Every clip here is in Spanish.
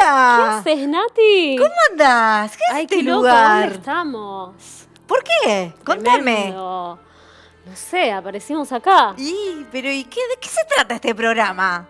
Hola. ¿Qué haces, Nati? ¿Cómo andás? ¿Qué es Ay, este qué loco, lugar? ¿dónde estamos? ¿Por qué? Contame. Tremendo. No sé, aparecimos acá. ¿Y de qué se trata este programa?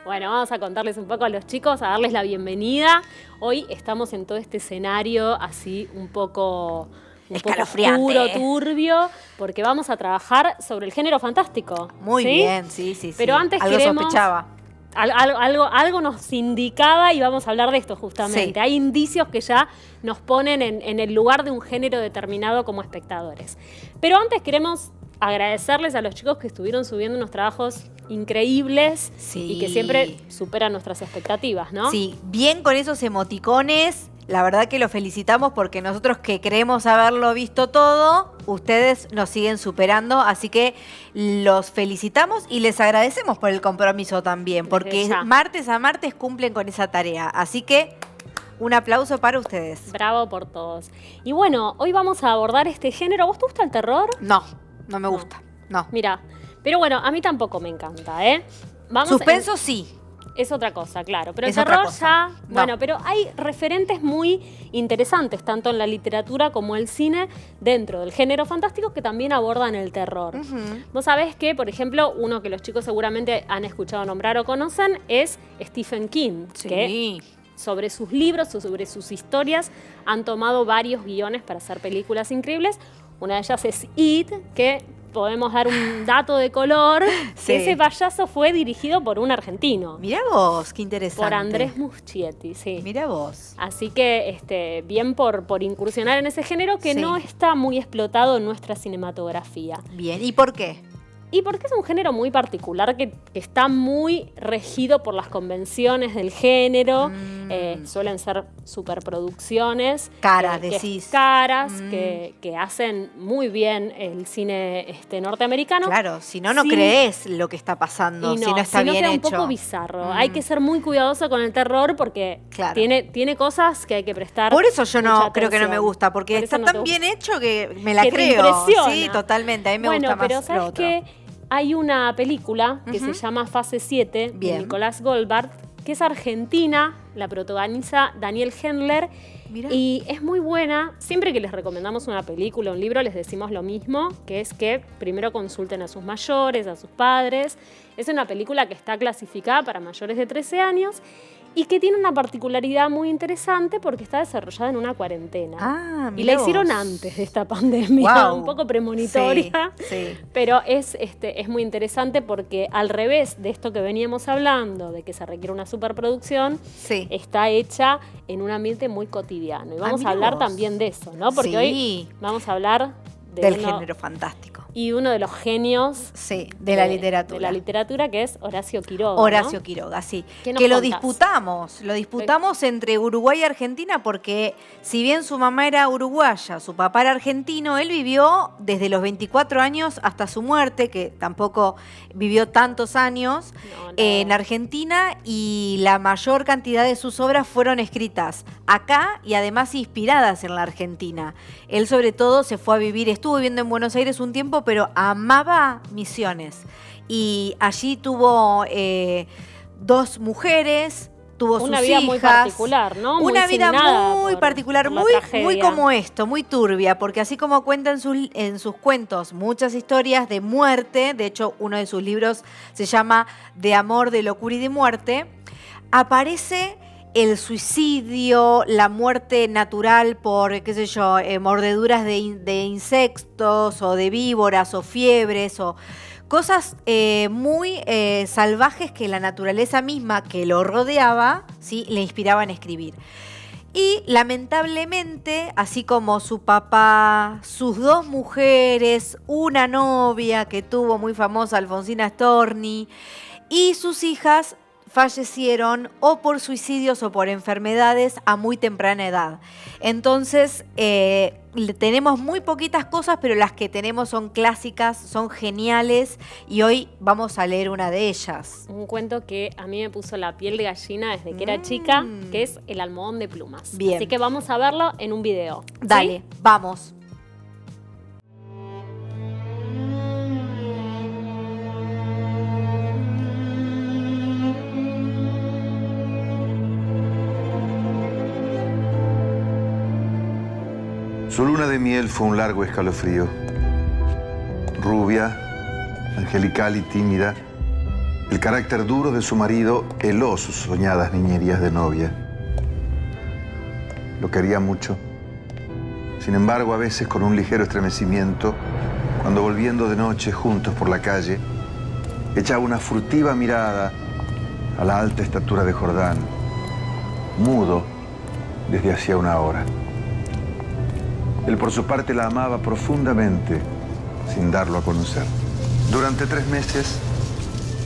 Bueno, vamos a contarles un poco a los chicos, a darles la bienvenida. Hoy estamos en todo este escenario así un poco Escalofriante. oscuro, turbio, porque vamos a trabajar sobre el género fantástico. Muy ¿sí? bien, sí. Pero antes algo queremos... sospechaba. Algo nos indicaba y vamos a hablar de esto justamente. Sí. Hay indicios que ya nos ponen en el lugar de un género determinado como espectadores. Pero antes queremos agradecerles a los chicos que estuvieron subiendo unos trabajos increíbles Sí. y que siempre superan nuestras expectativas, ¿no? Sí, bien con esos emoticones. La verdad que los felicitamos porque nosotros que creemos haberlo visto todo, ustedes nos siguen superando, así que los felicitamos y les agradecemos por el compromiso también, porque ya. martes a martes cumplen con esa tarea, así que un aplauso para ustedes. Bravo por todos. Y bueno, hoy vamos a abordar este género. ¿Vos te gusta el terror? No me gusta, no. Mira, pero bueno, a mí tampoco me encanta, ¿eh? Suspenso sí. Es otra cosa, claro. Pero Es el terror otra cosa. ya... No. Bueno, pero hay referentes muy interesantes, tanto en la literatura como el cine, dentro del género fantástico, que también abordan el terror. Ujú. Vos sabés que, por ejemplo, uno que los chicos seguramente han escuchado nombrar o conocen es Stephen King, Sí. que sobre sus libros o sobre sus historias han tomado varios guiones para hacer películas increíbles. Una de ellas es It, que... podemos dar un dato de color, Sí. que ese payaso fue dirigido por un argentino. Mirá vos, qué interesante. Por Andrés Muschietti, sí. Mirá vos. Así que bien por incursionar en ese género que Sí. no está muy explotado en nuestra cinematografía. Bien, ¿y por qué? Y porque es un género muy particular que está muy regido por las convenciones del género. Suelen ser superproducciones. Caras, que decís. Caras, que hacen muy bien el cine norteamericano. Claro, si no Sí. crees lo que está pasando, Y si no está bien queda hecho. un poco bizarro. Hay que ser muy cuidadoso con el terror porque Claro. tiene cosas que hay que prestar. Por eso yo mucha no creo que no me atención. gusta, porque Por eso está no tan te bien gusta. hecho que me la Que te creo. impresiona. Sí, totalmente. A mí me Bueno, gusta más pero lo ¿sabes otro. qué? Hay una película que Ujú. se llama Fase 7 Bien. de Nicolás Goldberg, que es argentina, la protagoniza Daniel Hendler. Mirá. Y es muy buena. Siempre que les recomendamos una película o un libro, les decimos lo mismo, que es que primero consulten a sus mayores, a sus padres. Es una película que está clasificada para mayores de 13 años y que tiene una particularidad muy interesante porque está desarrollada en una cuarentena. Ah, y la mirá hicieron vos. antes de esta pandemia, Guau. un poco premonitoria. Sí. Pero es muy interesante porque al revés de esto que veníamos hablando, de que se requiere una superproducción, Sí. está hecha en un ambiente muy cotidiano. Y vamos mirá a hablar vos. también de eso, ¿no? Porque Sí. hoy vamos a hablar Del género fantástico. y uno de los genios Sí, de la literatura. de la literatura, que es Horacio Quiroga. Horacio ¿no? Quiroga, sí. ¿Qué nos Que lo contás? disputamos entre Uruguay y Argentina porque si bien su mamá era uruguaya, su papá era argentino, él vivió desde los 24 años hasta su muerte, que tampoco vivió tantos años, No. en Argentina, y la mayor cantidad de sus obras fueron escritas acá y además inspiradas en la Argentina. Él sobre todo se fue a vivir, estuvo viviendo en Buenos Aires un tiempo, pero amaba Misiones. Y allí tuvo 2 mujeres, tuvo Una sus vida hijas. muy particular, ¿no? Muy Una vida signada muy por particular, la muy tragedia. como esto, muy turbia, porque así como cuenta en sus cuentos muchas historias de muerte, de hecho uno de sus libros se llama De amor, de locura y de muerte, aparece el suicidio, la muerte natural por, qué sé yo, mordeduras de insectos o de víboras o fiebres o cosas muy salvajes que la naturaleza misma que lo rodeaba, ¿sí?, le inspiraban a escribir. Y lamentablemente, así como su papá, sus 2 mujeres, una novia que tuvo muy famosa, Alfonsina Storni, y sus hijas fallecieron o por suicidios o por enfermedades a muy temprana edad. Entonces, tenemos muy poquitas cosas, pero las que tenemos son clásicas, son geniales, y hoy vamos a leer una de ellas. Un cuento que a mí me puso la piel de gallina desde que era chica, que es El almohadón de plumas. Bien. Así que vamos a verlo en un video. ¿sí? Dale, vamos. Su luna de miel fue un largo escalofrío. Rubia, angelical y tímida, el carácter duro de su marido heló sus soñadas niñerías de novia. Lo quería mucho. Sin embargo, a veces con un ligero estremecimiento, cuando volviendo de noche juntos por la calle, echaba una furtiva mirada a la alta estatura de Jordán, mudo desde hacía una hora. Él por su parte la amaba profundamente, sin darlo a conocer. Durante 3 meses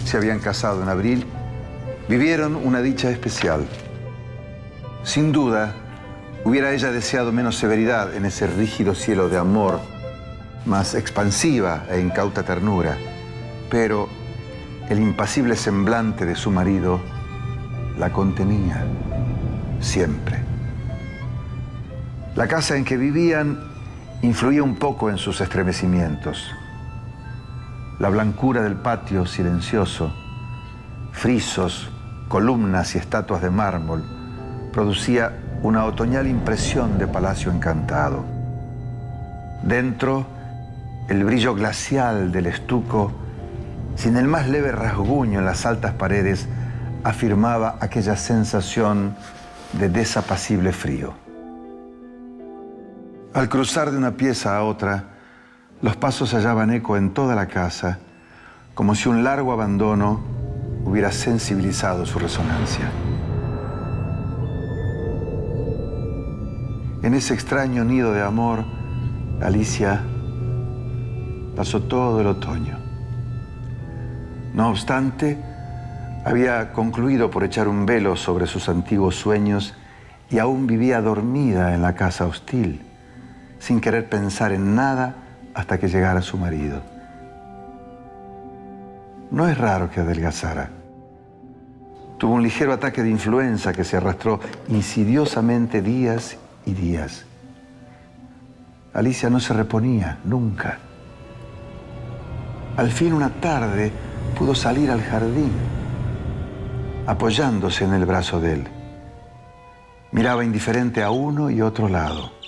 se habían casado en abril, vivieron una dicha especial. Sin duda, hubiera ella deseado menos severidad en ese rígido cielo de amor, más expansiva e incauta ternura, pero el impasible semblante de su marido la contenía siempre. La casa en que vivían influía un poco en sus estremecimientos. La blancura del patio silencioso, frisos, columnas y estatuas de mármol, producía una otoñal impresión de palacio encantado. Dentro, el brillo glacial del estuco, sin el más leve rasguño en las altas paredes, afirmaba aquella sensación de desapacible frío. Al cruzar de una pieza a otra, los pasos hallaban eco en toda la casa, como si un largo abandono hubiera sensibilizado su resonancia. En ese extraño nido de amor, Alicia pasó todo el otoño. No obstante, había concluido por echar un velo sobre sus antiguos sueños y aún vivía dormida en la casa hostil, sin querer pensar en nada hasta que llegara su marido. No es raro que adelgazara. Tuvo un ligero ataque de influenza que se arrastró insidiosamente días y días. Alicia no se reponía nunca. Al fin, una tarde, pudo salir al jardín, apoyándose en el brazo de él. Miraba indiferente a uno y otro lado.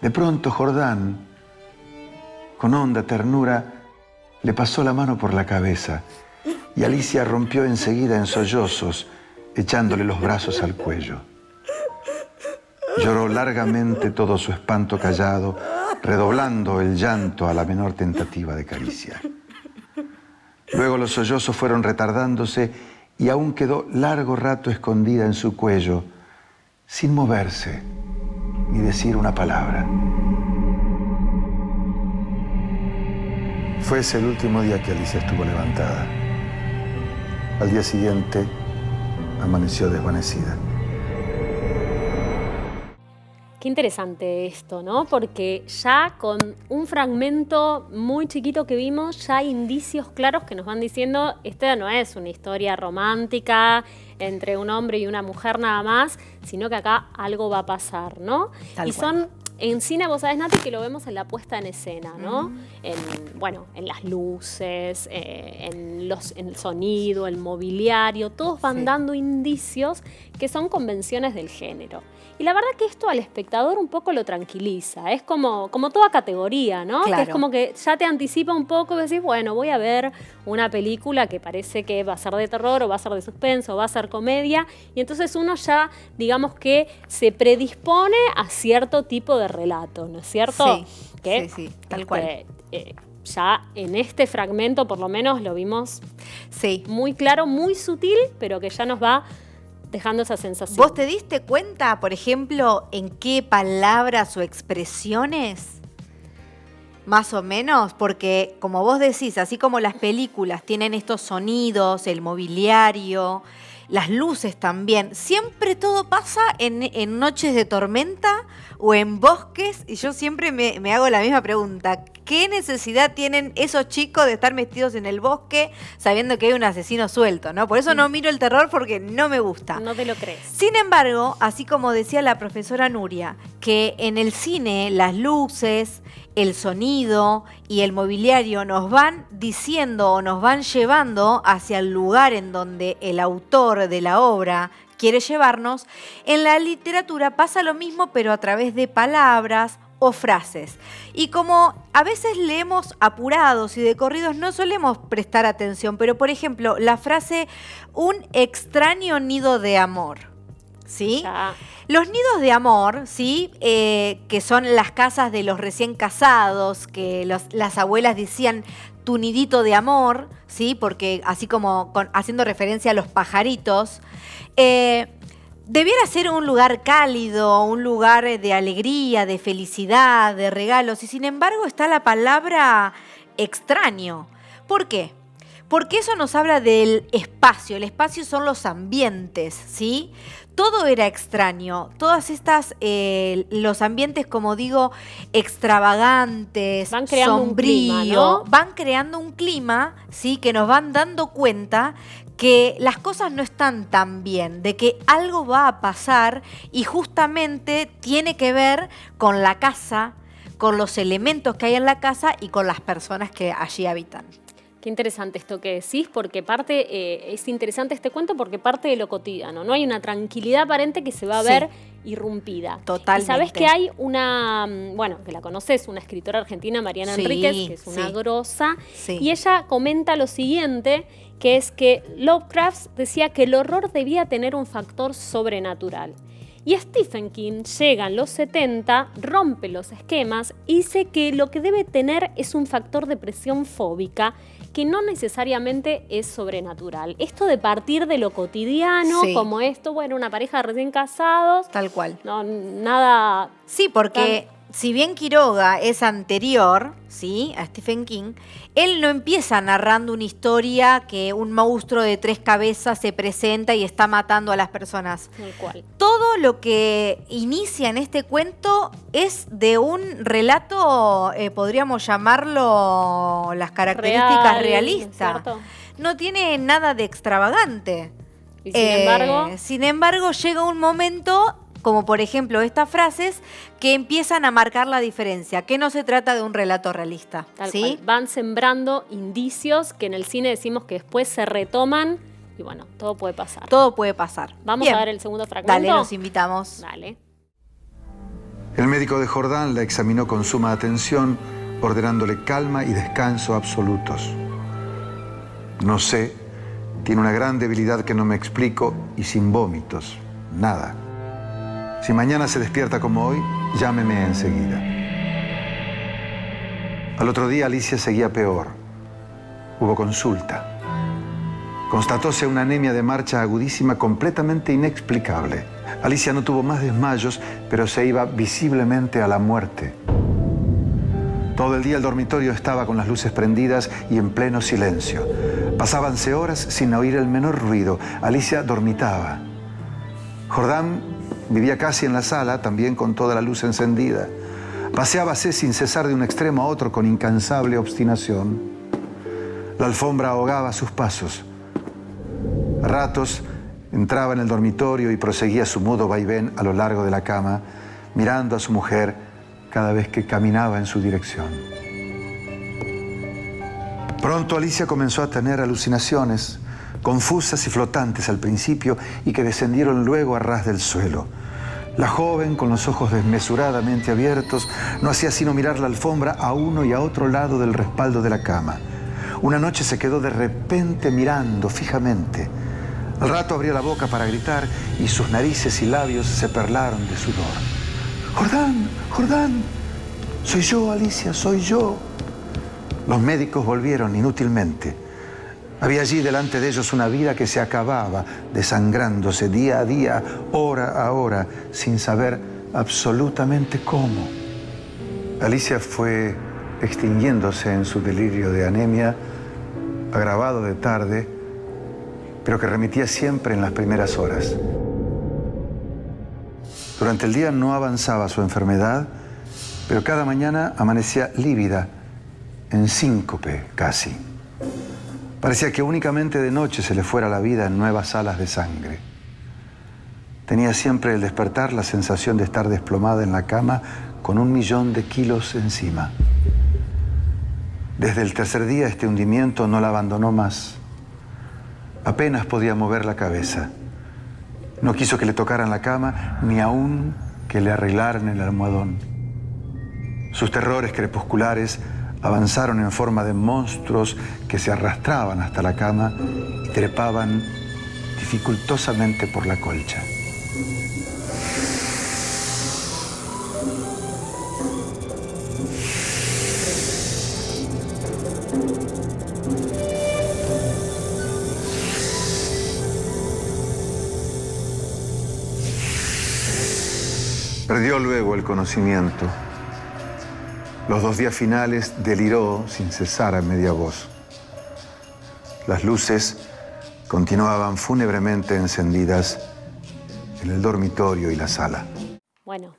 De pronto, Jordán, con honda ternura, le pasó la mano por la cabeza y Alicia rompió enseguida en sollozos, echándole los brazos al cuello. Lloró largamente todo su espanto callado, redoblando el llanto a la menor tentativa de caricia. Luego los sollozos fueron retardándose y aún quedó largo rato escondida en su cuello, sin moverse ni decir una palabra. Fue ese el último día que Alicia estuvo levantada. Al día siguiente, amaneció desvanecida. Qué interesante esto, ¿no? Porque ya con un fragmento muy chiquito que vimos, ya hay indicios claros que nos van diciendo esta no es una historia romántica entre un hombre y una mujer nada más, sino que acá algo va a pasar, ¿no? Tal cual. En cine, vos sabés, Nati, que lo vemos en la puesta en escena, ¿no? En las luces, en el sonido, el mobiliario, todos van dando indicios que son convenciones del género. Y la verdad que esto al espectador un poco lo tranquiliza. Es como toda categoría, ¿no? Claro. Que es como que ya te anticipa un poco y decís, bueno, voy a ver una película que parece que va a ser de terror o va a ser de suspenso o va a ser comedia. Y entonces uno ya, digamos que se predispone a cierto tipo de relato, ¿no es cierto? Sí, sí, tal cual. Ya en este fragmento por lo menos lo vimos muy claro, muy sutil, pero que ya nos va dejando esa sensación. ¿Vos te diste cuenta, por ejemplo, en qué palabras o expresiones? Más o menos, porque como vos decís, así como las películas tienen estos sonidos, el mobiliario, las luces también, siempre todo pasa en noches de tormenta o en bosques, y yo siempre me hago la misma pregunta. ¿qué necesidad tienen esos chicos de estar metidos en el bosque sabiendo que hay un asesino suelto, ¿no? Por eso no miro el terror, porque no me gusta. No te lo crees. Sin embargo, así como decía la profesora Nuria, que en el cine las luces, el sonido y el mobiliario nos van diciendo o nos van llevando hacia el lugar en donde el autor de la obra quiere llevarnos, en la literatura pasa lo mismo, pero a través de palabras o frases. Y como a veces leemos apurados y de corridos, no solemos prestar atención, pero por ejemplo, la frase "un extraño nido de amor", ¿sí? Ya. Los nidos de amor, ¿sí? Que son las casas de los recién casados, que las abuelas decían "tu nidito de amor", ¿sí? Porque así como haciendo referencia a los pajaritos, debiera ser un lugar cálido, un lugar de alegría, de felicidad, de regalos, y sin embargo está la palabra extraño. ¿Por qué? Porque eso nos habla del espacio. El espacio son los ambientes, ¿sí? Todo era extraño. Todas estas, los ambientes, como digo, extravagantes, van creando sombrío, un clima, ¿no? Van creando un clima, ¿sí? Que nos van dando cuenta que las cosas no están tan bien, de que algo va a pasar y justamente tiene que ver con la casa, con los elementos que hay en la casa y con las personas que allí habitan. Qué interesante esto que decís, porque es interesante este cuento porque parte de lo cotidiano, ¿no? Hay una tranquilidad aparente que se va a ver irrumpida. Totalmente. Y sabés que hay una, que la conoces, una escritora argentina, Mariana Enríquez, que es una grosa, y ella comenta lo siguiente, que es que Lovecraft decía que el horror debía tener un factor sobrenatural. Y Stephen King llega en los 70, rompe los esquemas y dice que lo que debe tener es un factor de presión fóbica que no necesariamente es sobrenatural. Esto de partir de lo cotidiano, como esto, una pareja de recién casados. Tal cual. No, nada. Sí, porque si bien Quiroga es anterior, ¿sí?, a Stephen King, él no empieza narrando una historia que un monstruo de 3 cabezas se presenta y está matando a las personas. Tal cual. Todo lo que inicia en este cuento es de un relato, podríamos llamarlo las características realistas. No tiene nada de extravagante. Y sin embargo, llega un momento, como por ejemplo estas frases, que empiezan a marcar la diferencia, que no se trata de un relato realista. Tal ¿sí? cual. Van sembrando indicios que en el cine decimos que después se retoman y todo puede pasar. Todo puede pasar. Vamos Bien. a ver el segundo fragmento. Dale, los invitamos. Dale. El médico de Jordán la examinó con suma atención, ordenándole calma y descanso absolutos. No sé, tiene una gran debilidad que no me explico y sin vómitos, nada. Si mañana se despierta como hoy, llámeme enseguida. Al otro día Alicia seguía peor. Hubo consulta. Constatóse una anemia de marcha agudísima completamente inexplicable. Alicia no tuvo más desmayos, pero se iba visiblemente a la muerte. Todo el día el dormitorio estaba con las luces prendidas y en pleno silencio. Pasábanse horas sin oír el menor ruido. Alicia dormitaba. Jordán vivía casi en la sala, también con toda la luz encendida. Paseábase sin cesar de un extremo a otro con incansable obstinación. La alfombra ahogaba sus pasos. A ratos entraba en el dormitorio y proseguía su mudo vaivén a lo largo de la cama, mirando a su mujer cada vez que caminaba en su dirección. Pronto Alicia comenzó a tener alucinaciones, confusas y flotantes al principio y que descendieron luego a ras del suelo. La joven, con los ojos desmesuradamente abiertos, no hacía sino mirar la alfombra a uno y a otro lado del respaldo de la cama. Una noche se quedó de repente mirando fijamente. Al rato abrió la boca para gritar y sus narices y labios se perlaron de sudor. ¡Jordán! ¡Jordán! ¡Soy yo, Alicia! ¡Soy yo! Los médicos volvieron inútilmente. Había allí delante de ellos una vida que se acababa, desangrándose día a día, hora a hora, sin saber absolutamente cómo. Alicia fue extinguiéndose en su delirio de anemia, agravado de tarde, pero que remitía siempre en las primeras horas. Durante el día no avanzaba su enfermedad, pero cada mañana amanecía lívida en síncope casi. Parecía que únicamente de noche se le fuera la vida en nuevas alas de sangre. Tenía siempre al despertar la sensación de estar desplomada en la cama con 1.000.000 de kilos encima. Desde el tercer día este hundimiento no la abandonó más. Apenas podía mover la cabeza. No quiso que le tocaran la cama, ni aún que le arreglaran el almohadón. Sus terrores crepusculares avanzaron en forma de monstruos que se arrastraban hasta la cama y trepaban dificultosamente por la colcha. Perdió luego el conocimiento. Los 2 días finales deliró sin cesar a media voz. Las luces continuaban fúnebremente encendidas en el dormitorio y la sala. Bueno,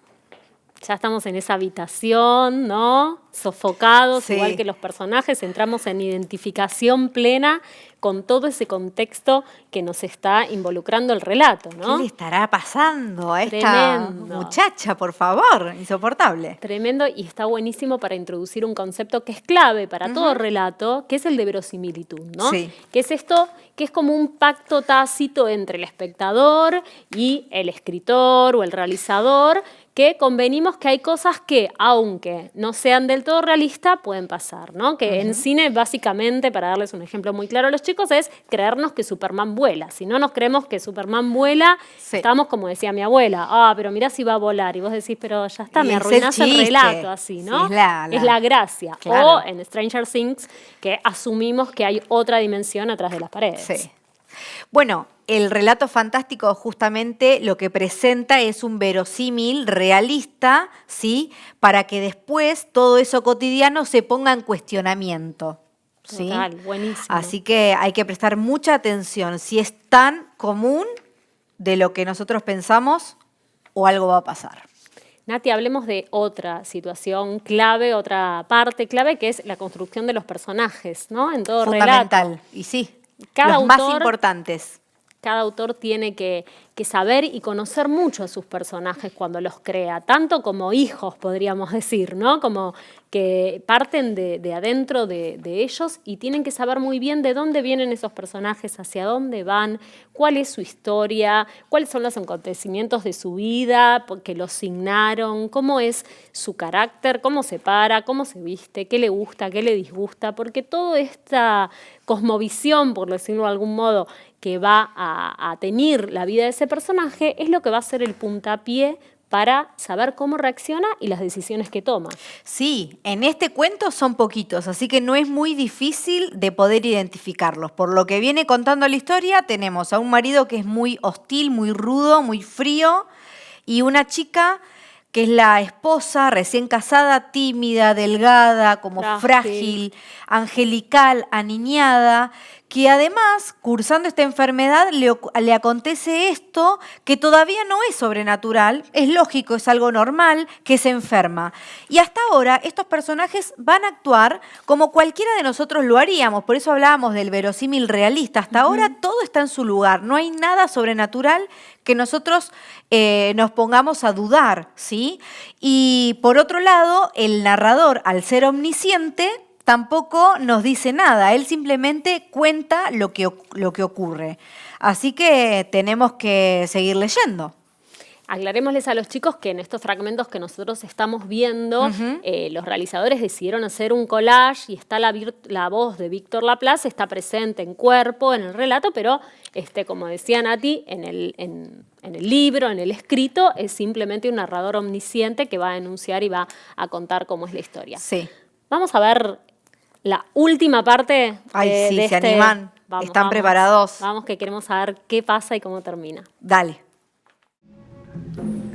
ya estamos en esa habitación, ¿no? Sofocados, Sí. igual que los personajes, entramos en identificación plena con todo ese contexto que nos está involucrando el relato, ¿no? ¿Qué le estará pasando a esta Tremendo. muchacha, por favor? Insoportable. Tremendo, y está buenísimo para introducir un concepto que es clave para todo relato, que es el de verosimilitud, ¿no? Sí. Que es esto, que es como un pacto tácito entre el espectador y el escritor o el realizador, que convenimos que hay cosas que, aunque no sean del todo realistas, pueden pasar, ¿no? Que en cine, básicamente, para darles un ejemplo muy claro a los chicos, es creernos que Superman vuela. Si no nos creemos que Superman vuela, Sí. estamos como decía mi abuela, pero mirá si va a volar. Y vos decís, pero ya está, Y me es el arruinás el chiste. relato así, ¿no? Sí, es la gracia. Claro. O en Stranger Things, que asumimos que hay otra dimensión atrás de las paredes. Sí. Bueno, el relato fantástico justamente lo que presenta es un verosímil realista, ¿sí? Para que después todo eso cotidiano se ponga en cuestionamiento. ¿Sí? Total, buenísimo. Así que hay que prestar mucha atención si es tan común de lo que nosotros pensamos o algo va a pasar. Nati, hablemos de otra situación clave, otra parte clave, que es la construcción de los personajes, ¿no? En todo Fundamental. relato. Y sí, Cada los más autor- importantes. Cada autor tiene que saber y conocer mucho a sus personajes cuando los crea, tanto como hijos, podríamos decir, ¿no? Como que parten de adentro de ellos y tienen que saber muy bien de dónde vienen esos personajes, hacia dónde van, cuál es su historia, cuáles son los acontecimientos de su vida que los signaron, cómo es su carácter, cómo se para, cómo se viste, qué le gusta, qué le disgusta, porque toda esta cosmovisión, por decirlo de algún modo, que va a teñir la vida de ese personaje, es lo que va a ser el puntapié para saber cómo reacciona y las decisiones que toma. Sí, en este cuento son poquitos, así que no es muy difícil de poder identificarlos. Por lo que viene contando la historia, tenemos a un marido que es muy hostil, muy rudo, muy frío, y una chica que es la esposa, recién casada, tímida, delgada, como frágil, angelical, aniñada, que además, cursando esta enfermedad, le acontece esto que todavía no es sobrenatural, es lógico, es algo normal, que se enferma. Y hasta ahora estos personajes van a actuar como cualquiera de nosotros lo haríamos, por eso hablábamos del verosímil realista. Hasta ahora todo está en su lugar, no hay nada sobrenatural que nosotros nos pongamos a dudar, ¿sí? Y por otro lado, el narrador, al ser omnisciente, tampoco nos dice nada, él simplemente cuenta lo que ocurre. Así que tenemos que seguir leyendo. Aclarémosles a los chicos que en estos fragmentos que nosotros estamos viendo, los realizadores decidieron hacer un collage y está la voz de Víctor Laplace, está presente en cuerpo, en el relato, pero como decía Nati, en el libro, en el escrito, es simplemente un narrador omnisciente que va a enunciar y va a contar cómo es la historia. Sí. Vamos a ver la última parte Ay, sí, de se animan. ¿Están preparados? Vamos, que queremos saber qué pasa y cómo termina. Dale.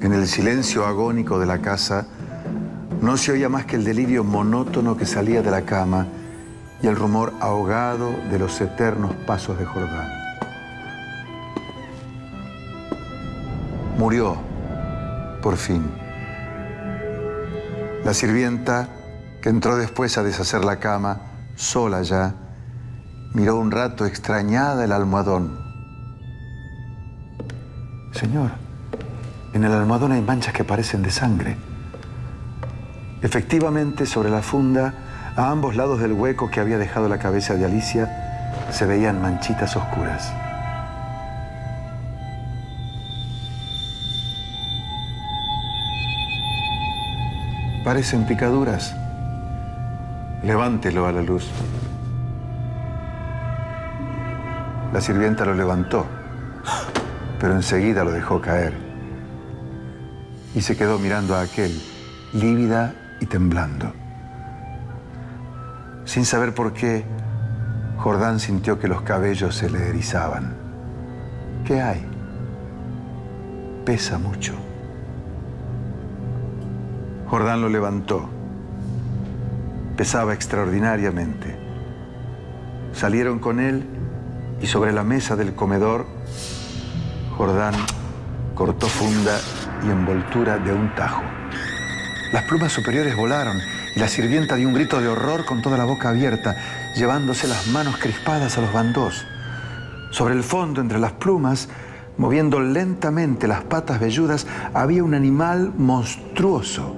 En el silencio agónico de la casa no se oía más que el delirio monótono que salía de la cama y el rumor ahogado de los eternos pasos de Jordán. Murió, por fin. La sirvienta que entró después a deshacer la cama, sola ya, miró un rato extrañada el almohadón. Señor, en el almohadón hay manchas que parecen de sangre. Efectivamente, sobre la funda, a ambos lados del hueco que había dejado la cabeza de Alicia, se veían manchitas oscuras. Parecen picaduras. Levántelo a la luz. La sirvienta lo levantó, pero enseguida lo dejó caer. Y se quedó mirando a aquel, lívida y temblando. Sin saber por qué, Jordán sintió que los cabellos se le erizaban. ¿Qué hay? Pesa mucho. Jordán lo levantó. Pesaba extraordinariamente. Salieron con él y sobre la mesa del comedor, Jordán cortó funda y envoltura de un tajo. Las plumas superiores volaron y la sirvienta dio un grito de horror con toda la boca abierta, llevándose las manos crispadas a los bandós. Sobre el fondo, entre las plumas, moviendo lentamente las patas velludas, había un animal monstruoso.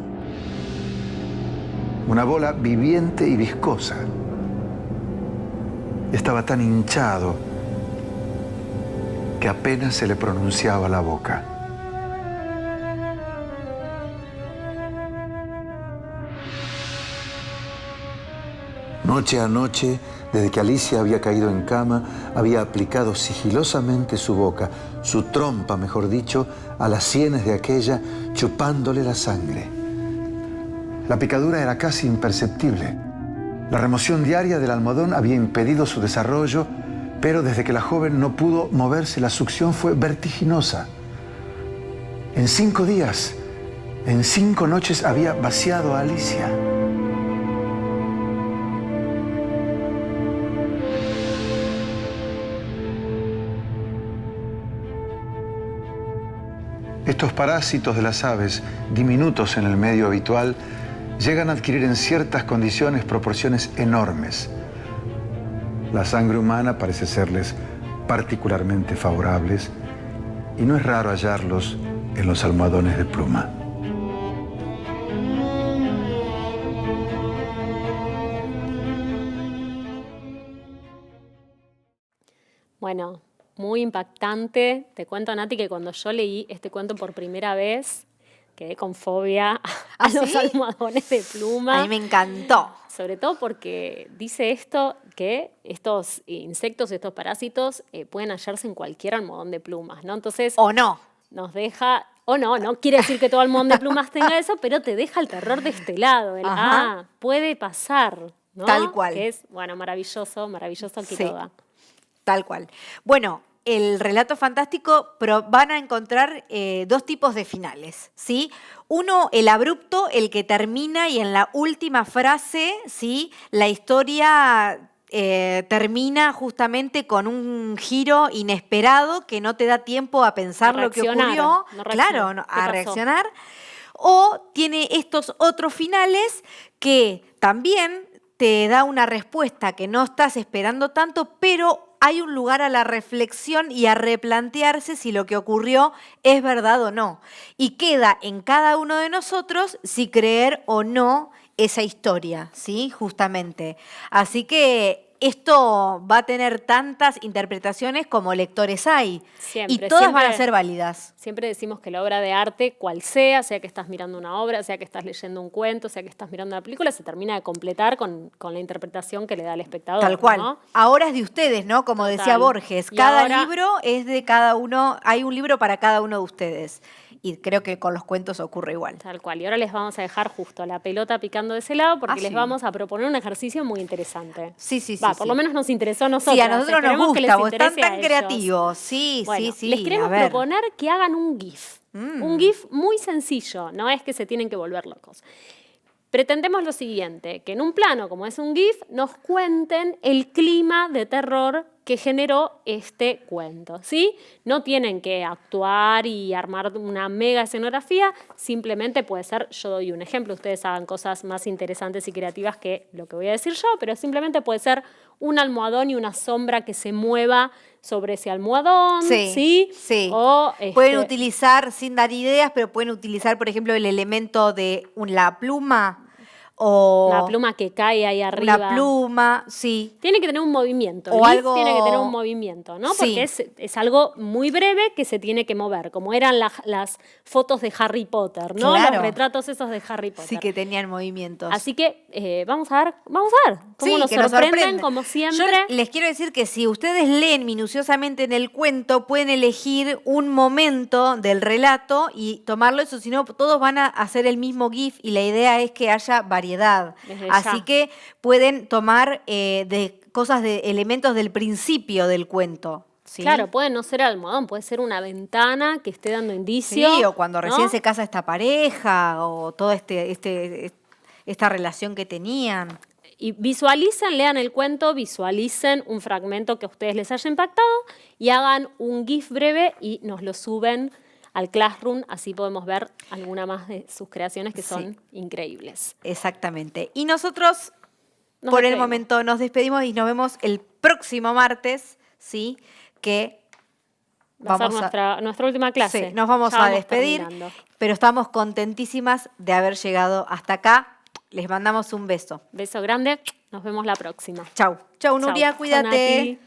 Una bola viviente y viscosa. Estaba tan hinchado que apenas se le pronunciaba la boca. Noche a noche, desde que Alicia había caído en cama, había aplicado sigilosamente su boca, su trompa, mejor dicho, a las sienes de aquella, chupándole la sangre. La picadura era casi imperceptible. La remoción diaria del almohadón había impedido su desarrollo, pero desde que la joven no pudo moverse, la succión fue vertiginosa. En 5 días, en 5 noches había vaciado a Alicia. Estos parásitos de las aves, diminutos en el medio habitual, llegan a adquirir en ciertas condiciones proporciones enormes. La sangre humana parece serles particularmente favorables y no es raro hallarlos en los almohadones de pluma. Bueno, muy impactante. Te cuento, Nati, que cuando yo leí este cuento por primera vez, quedé con fobia a los almohadones de pluma. A mí me encantó. Sobre todo porque dice esto, que estos insectos, estos parásitos, pueden hallarse en cualquier almohadón de plumas, ¿no? Entonces, o no. Nos deja, o no quiere decir que todo almohadón de plumas tenga eso, pero te deja el terror de este lado. Puede pasar, ¿no? Tal cual. Que es, bueno, maravilloso Quiroga. Sí, tal cual. Bueno, el relato fantástico, pero van a encontrar 2 tipos de finales, ¿sí? Uno, el abrupto, el que termina y en la última frase, ¿sí? La historia termina justamente con un giro inesperado que no te da tiempo a pensar lo que ocurrió. A reaccionar. O tiene estos otros finales que también te da una respuesta que no estás esperando tanto, pero hay un lugar a la reflexión y a replantearse si lo que ocurrió es verdad o no. Y queda en cada uno de nosotros si creer o no esa historia, ¿sí? Justamente. Así que esto va a tener tantas interpretaciones como lectores hay. Siempre, y todas van a ser válidas. Siempre decimos que la obra de arte, cual sea que estás mirando una obra, sea que estás leyendo un cuento, sea que estás mirando una película, se termina de completar con la interpretación que le da al espectador. Tal cual. ¿no? Ahora es de ustedes, ¿no? Como decía Borges. Cada libro es de cada uno, hay un libro para cada uno de ustedes. Y creo que con los cuentos ocurre igual. Tal cual. Y ahora les vamos a dejar justo la pelota picando de ese lado porque les vamos a proponer un ejercicio muy interesante. Sí. Por lo menos nos interesó a nosotros. Sí, a nosotros nos gusta, vos están tan ellos. Creativos. Sí. Les queremos proponer que hagan un GIF. Un GIF muy sencillo, no es que se tienen que volver locos. Pretendemos lo siguiente, que en un plano como es un GIF nos cuenten el clima de terror que generó este cuento, ¿sí? No tienen que actuar y armar una mega escenografía, simplemente puede ser, yo doy un ejemplo, ustedes hagan cosas más interesantes y creativas que lo que voy a decir yo, pero simplemente puede ser un almohadón y una sombra que se mueva sobre ese almohadón, ¿sí? Sí. O, pueden utilizar, sin dar ideas, pero pueden utilizar, por ejemplo, el elemento de la pluma o... una pluma que cae ahí arriba. Una pluma, sí. Tiene que tener un movimiento. O algo... tiene que tener un movimiento, ¿no? Sí. Porque es algo muy breve que se tiene que mover, como eran las fotos de Harry Potter, ¿no? Claro. Los retratos esos de Harry Potter. Sí, que tenían movimientos. Así que vamos a ver cómo nos sorprenden, como siempre. Yo les quiero decir que si ustedes leen minuciosamente en el cuento, pueden elegir un momento del relato y tomarlo, eso, si no, todos van a hacer el mismo GIF y la idea es que haya variedad. Así que pueden tomar cosas de elementos del principio del cuento. ¿Sí? Claro, puede no ser almohadón, puede ser una ventana que esté dando indicios. Sí, o cuando recién ¿no? se casa esta pareja, o toda esta relación que tenían. Y visualicen, lean el cuento, visualicen un fragmento que a ustedes les haya impactado y hagan un GIF breve y nos lo suben al Classroom, así podemos ver alguna más de sus creaciones que son increíbles. Exactamente. Y nosotros, por el momento, nos despedimos y nos vemos el próximo martes, ¿sí? Que va a ser nuestra última clase. Sí, nos vamos a despedir, pero estamos contentísimas de haber llegado hasta acá. Les mandamos un beso. Beso grande, nos vemos la próxima. Chau. Chau, Nuria, cuídate.